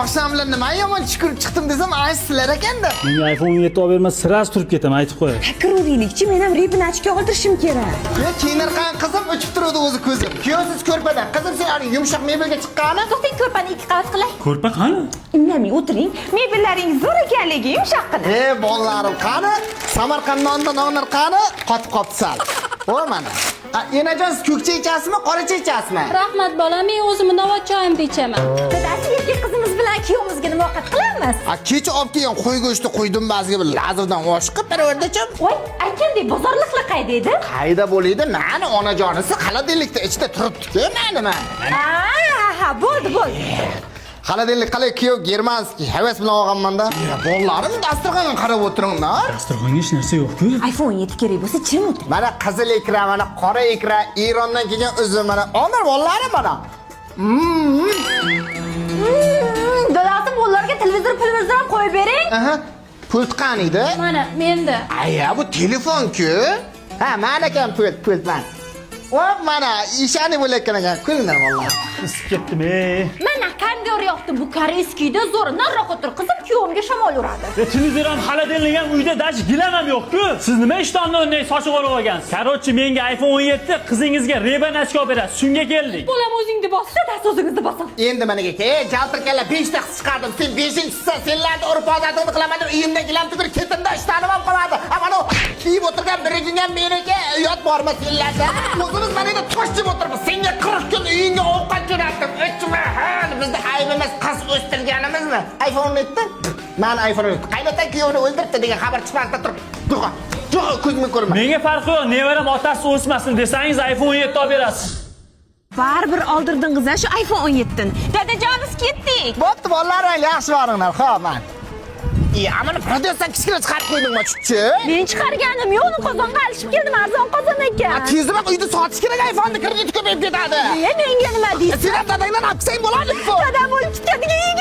oqshom bilan nima yomon chiqib chiqdim desam, ay sizlar ekanda. Menga iPhone 17 olib bermasa, sirasi turib ketaman, aytib qo'yay. Kiraveraylikchi, men ham Ray-Ban ochga oldirishim kerak. Men kiyinarkan qizim o'chib turadi o'zi ko'zim. Kuyovsiz ko'rpadan. Qizim sen ani yumshoq mebelga chiqqani? To'xtang, ko'rpani 2 qavat qilay. Ko'rpa qani? Indamay o'tiring. Mebellaring zo'r ekanligi yumshoqqina. Bolalarim qani? Samarqandda nonlar qani? Qotib qopti sal. Voy mana. Enajon siz ko'kcha ichasizmi, qoracha ichasizmi? Rahmat bolam, men o'zim novat choyimni ichaman. Dadasi erkak qizimiz bilan kuyovimizga nima ovqat qilamiz? Kecha olib kelgan qo'y go'shti qo'ydim ba'ziga bir lazerdan oshqib bir o'rdachim. Voy, aytgandek bozorliqlar qayda edi? Qayda bo'ladi? Mani onajonisi xaladelikda ichida turibdi-ku, nima? Ha, bo'ldi. Xaladelik qalay kuyov germanskiy havas bilan olganman-da. Bolalarim dasturxonga qarab o'tiringlar. Dasturxonga hech narsa yo'q-ku. iPhone 7 kerak bo'lsa jim o'tiring. Mana qizil ekran, mana qora ekran, Erondan kelgan uzun mana. Omar bolalarim mana. Dadasi bolalarga televizor ham qo'yib bering. Aha. Pult qaniydi? Mana menda. Aya, bu telefon-ku. Ha, mana ekan pult man. Voy mana ishani bo'layotgan ekan. Ko'ringlar vallahi. Isib ketdim-e. Mana qanday yoqdim bu koreyskiyda zo'r nariroq o'tir. Qizim kuyovimga shamol uradi. Televizor ham xaladelnik ham uyda dash gilam ham yo'q-ku. Siz nima ishtonni o'rnay sochib olib olgansiz? Короче, menga iPhone 17, qizingizga Ray-Ban ochga olib berasiz. Shunga keldik. Bolam o'zingni bos. Dadasi o'zingizni bosing. Endi mana jaltirkalla 5 ta qiz chiqardim. Sen 5-chisan, senlarni urib ozodlik qilaman deb uyimda gilamni bir ketimda ishtanim ham qoladi. Mana kiyib o'tirgan birigingga menga uyat borma senlarda. O'zimiz mana endi toshib o'tiribmiz. Senga 40 kun uyingga ovqat jo'natdim. O'chma, bizda aybimiz qiz o'stirganimizmi? iPhone netdi? Men iPhone netdi. Qaynota kuyovni o'ldiribdi degan xabar chiqmasda turib. Yo'q, ko'zimga ko'rma. Menga farqi yo'q. Nevaram otasi o'smasin desangiz iPhone 17 olib berasiz. Baribir oldirdingiz-a shu iPhone 17 ni. Dadajonimiz ketdik. Bo'pti, bolalar, yaxshi boringlar. Xo'p, men. Ammo prodyuser kichkina chiqarib qo'ydingmi, chuchchi? Men chiqarganim yo'q, uni qozonga alishib keldim, arzon qozon ekan. Tezroq uyda sotish kerak, iPhone'ni kredit ko'payib ketadi. Menga nima deysiz? Sen dadangdan olib qilsang bo'ladi-ku. Dadam o'lib ketganiga